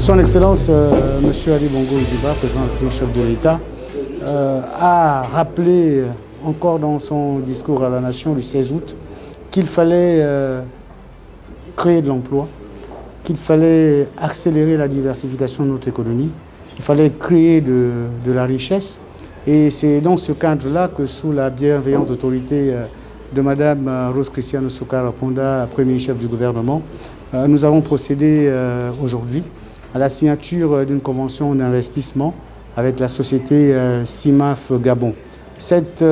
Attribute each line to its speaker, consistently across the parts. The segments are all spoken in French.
Speaker 1: Son Excellence, M. Ali Bongo Ondimba, président du chef de l'État, a rappelé encore dans son discours à la Nation du 16 août qu'il fallait créer de l'emploi, qu'il fallait accélérer la diversification de notre économie, il fallait créer de la richesse. Et c'est dans ce cadre-là que, sous la bienveillante autorité de Mme Rose Christiane Soukara Ponda, Premier chef du gouvernement, nous avons procédé aujourd'hui à la signature d'une convention d'investissement avec la société CIMAF Gabon. Cette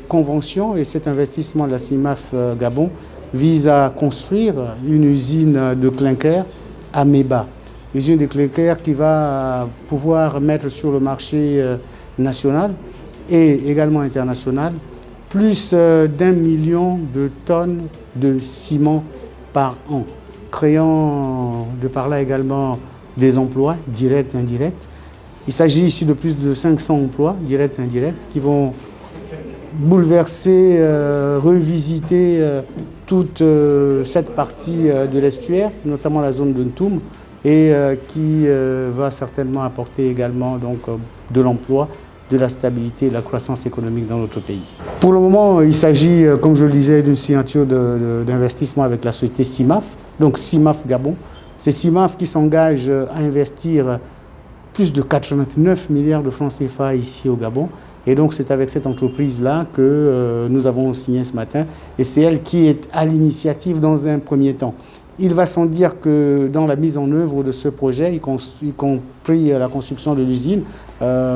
Speaker 1: convention et cet investissement de la CIMAF Gabon vise à construire une usine de clinker à Méba. Usine de clinker qui va pouvoir mettre sur le marché national et également international plus d'1 million de tonnes de ciment par an, créant de par là également des emplois directs et indirects. Il s'agit ici de plus de 500 emplois directs et indirects qui vont bouleverser, revisiter toute cette partie de l'estuaire, notamment la zone de Ntoum, et qui va certainement apporter également donc, de l'emploi, de la stabilité et de la croissance économique dans notre pays. Pour le moment, il s'agit, comme je le disais, d'une signature d'investissement avec la société CIMAF, donc CIMAF Gabon. C'est CIMAF qui s'engage à investir plus de 89 milliards de francs CFA ici au Gabon. Et donc c'est avec cette entreprise-là que nous avons signé ce matin. Et c'est elle qui est à l'initiative dans un premier temps. Il va sans dire que dans la mise en œuvre de ce projet, y compris la construction de l'usine,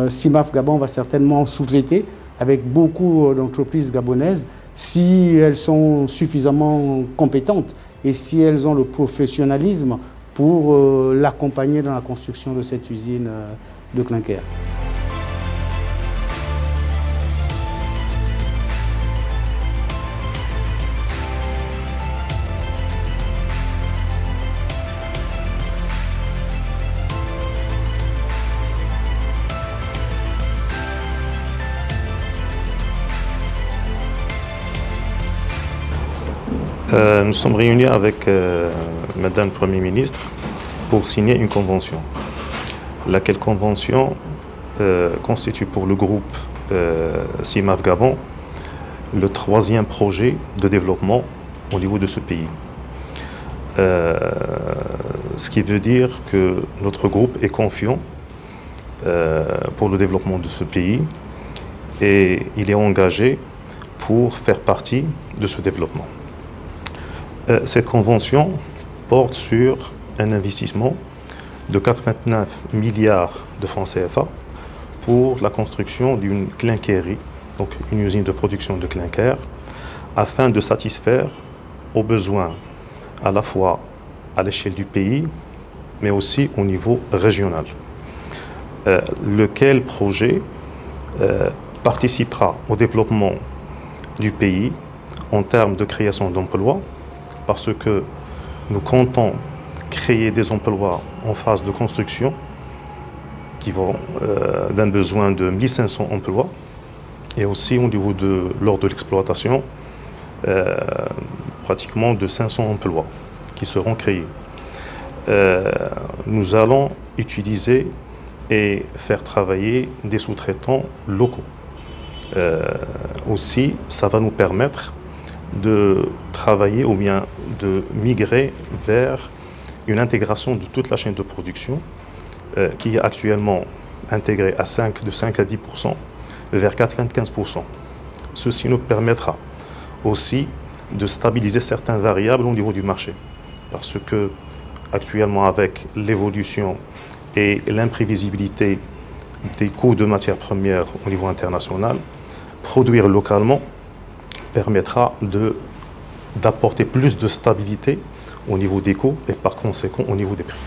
Speaker 1: CIMAF Gabon va certainement sous-traiter avec beaucoup d'entreprises gabonaises si elles sont suffisamment compétentes et si elles ont le professionnalisme pour l'accompagner dans la construction de cette usine de clinker.
Speaker 2: Nous sommes réunis avec Madame le Premier ministre pour signer une convention. Laquelle convention constitue pour le groupe CIMAF Gabon le 3e projet de développement au niveau de ce pays. Ce qui veut dire que notre groupe est confiant pour le développement de ce pays et il est engagé pour faire partie de ce développement. Cette convention porte sur un investissement de 89 milliards de francs CFA pour la construction d'une clinquerie, donc une usine de production de clinker, afin de satisfaire aux besoins à la fois à l'échelle du pays, mais aussi au niveau régional. Lequel projet participera au développement du pays en termes de création d'emplois, parce que nous comptons créer des emplois en phase de construction qui vont d'un besoin de 1500 emplois et aussi au niveau de lors de l'exploitation pratiquement de 500 emplois qui seront créés. Nous allons utiliser et faire travailler des sous-traitants locaux. Aussi, ça va nous permettre de travailler ou bien de migrer vers une intégration de toute la chaîne de production qui est actuellement intégrée de 5 à 10% vers 95%. Ceci nous permettra aussi de stabiliser certaines variables au niveau du marché parce que actuellement avec l'évolution et l'imprévisibilité des coûts de matières premières au niveau international, produire localement permettra d'apporter plus de stabilité au niveau des coûts et par conséquent au niveau des prix.